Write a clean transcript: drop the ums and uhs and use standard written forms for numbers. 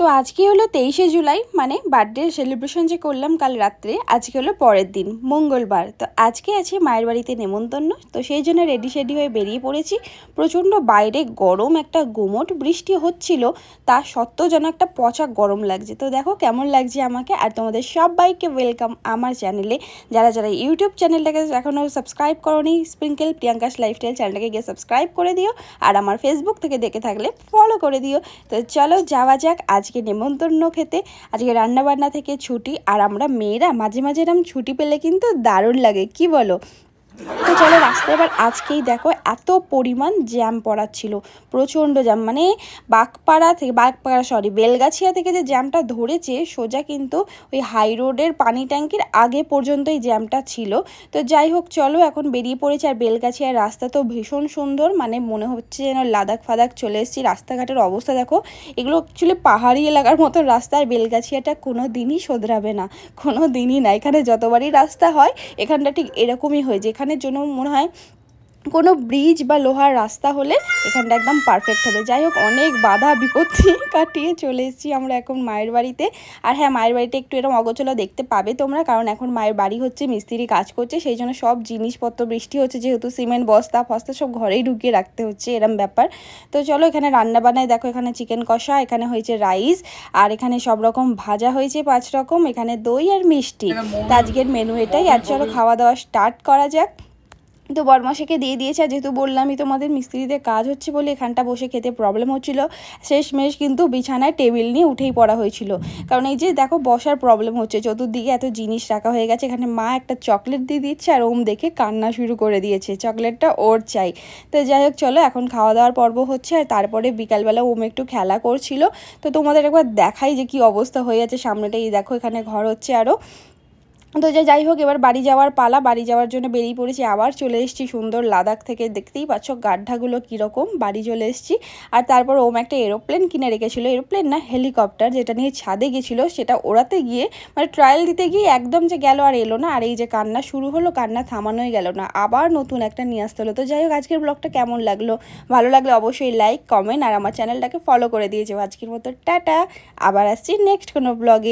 তো আজকে হলো 23শে জুলাই, মানে বার্থডে সেলিব্রেশন যে করলাম কাল রাত্রে, আজকে হলো পরের দিন মঙ্গলবার। তো আজকে আছে মায়ের বাড়িতে নেমন্তন্ন, তো সেই জন্য রেডি শেডি হয়ে বেরিয়ে পড়েছি। প্রচণ্ড বাইরে গরম, একটা গুমোট বৃষ্টি হচ্ছিল, তা সত্ত্বেও যেন একটা পচা গরম লাগছে। তো দেখো কেমন লাগছে আমাকে। আর তোমাদের সবাইকে ওয়েলকাম আমার চ্যানেলে। যারা যারা ইউটিউব চ্যানেলটাকে এখনও সাবস্ক্রাইব করোনি, স্প্রিঙ্কেল প্রিয়াঙ্কাস লাইফস্টাইল চ্যানেলটাকে গিয়ে সাবস্ক্রাইব করে দিও, আর আমার ফেসবুক থেকে দেখে থাকলে ফলো করে দিও। তো চলো যাওয়া যাক আজকে নেমন্তন্ন খেতে। আজকে রান্নাবান্না থেকে ছুটি, আর আমরা মেয়েরা মাঝে মাঝে এরকম ছুটি পেলে কিন্তু দারুণ লাগে, কি বলো? তো চলো রাস্তায় এবার আজকেই দেখো এত পরিমাণ জ্যাম পড়াচ্ছিল, প্রচণ্ড জ্যাম। মানে বেলগাছিয়া থেকে যে জ্যামটা ধরেছে সোজা কিন্তু ওই হাই রোডের পানি ট্যাঙ্কির আগে পর্যন্ত এই জ্যামটা ছিল। তো যাই হোক চলো এখন বেরিয়ে পড়েছি। আর বেলগাছিয়ার রাস্তা তো ভীষণ সুন্দর, মানে মনে হচ্ছে যেন লাদাখ ফাদাখ চলে এসেছি। রাস্তাঘাটের অবস্থা দেখো, এগুলো অ্যাকচুয়ালি পাহাড়ি এলাকার মতো রাস্তা। আর বেলগাছিয়াটা কোনো দিনই শোধরাবে না, কোনো দিনই না। এখানে যতবারই রাস্তা হয় এখানটা ঠিক এরকমই হয়েছে। এখানের জন্য মনে হয় কোনো ব্রিজ বা লোহার রাস্তা হলে এখানটা একদম পারফেক্ট হবে। যাই হোক অনেক বাধা বিপত্তি কাটিয়ে চলে এসেছি আমরা এখন মায়ের বাড়িতে। আর হ্যাঁ, মায়ের বাড়িতে একটু এরকম অগোছালো দেখতে পাবে তোমরা, কারণ এখন মায়ের বাড়ি হচ্ছে, মিস্ত্রি কাজ করছে, সেই জন্য সব জিনিসপত্র, বৃষ্টি হচ্ছে যেহেতু, সিমেন্ট বস্তা ফস্তা সব ঘরেই ঢুকিয়ে রাখতে হচ্ছে, এরম ব্যাপার। তো চলো এখানে রান্না বান্নায় দেখো, এখানে চিকেন কষা, এখানে হয়েছে রাইস, আর এখানে সব রকম ভাজা হয়েছে 5 রকম, এখানে দই আর মিষ্টি। তো আজকের মেনু এটাই। আর চলো খাওয়া দাওয়া স্টার্ট করা যাক। তো বরমাসিকে দিয়ে দিয়েছে, আর যেহেতু বললামই তোমাদের মিস্ত্রিতে কাজ হচ্ছে বলে এখানটা বসে খেতে প্রবলেম হচ্ছিল, শেষমেশ কিন্তু বিছানায় টেবিল নিয়ে উঠেই পড়া হয়েছিল। কারণ এই যে দেখো বসার প্রবলেম হচ্ছে, চতুর্দিকে এত জিনিস রাখা হয়ে গেছে। এখানে মা একটা চকলেট দিয়ে দিচ্ছে, আর ওম দেখে কান্না শুরু করে দিয়েছে, চকলেটটা ওর চাই। তো যাই হোক চলো এখন খাওয়া দাওয়ার পর্ব হচ্ছে। আর তারপরে বিকালবেলা ওম একটু খেলা করছিল, তো তোমাদের একবার দেখাই যে কি অবস্থা হয়ে আছে সামনেটাই। দেখো এখানে ঘর হচ্ছে আরও। তো যাই হোক এবার বাড়ি যাওয়ার পালা। বাড়ি যাওয়ার জন্য বেরিয়ে পড়েছি, আবার চলে এসেছি সুন্দর লাদাখ থেকে। দেখতেই পাচ্ছ গাড্ডাগুলো কীরকম। বাড়ি চলে এসেছি। আর তারপর ওম একটা এরোপ্লেন কিনে রেখেছিলো, এরোপ্লেন না হেলিকপ্টার, যেটা নিয়ে ছাদে গেছিলো, সেটা ওড়াতে গিয়ে মানে ট্রায়াল দিতে গিয়ে একদম যে গেল আর এলো না। আর এই যে কান্না শুরু হলো, কান্না থামানোই গেল না, আবার নতুন একটা নিয়ে আসতে হলো। তো যাই হোক আজকের ব্লগটা কেমন লাগলো, ভালো লাগলে অবশ্যই লাইক কমেন্ট আর আমার চ্যানেলটাকে ফলো করে দিয়েছো। আজকের মতো টাটা, আবার আসছি নেক্সট কোনো ব্লগে।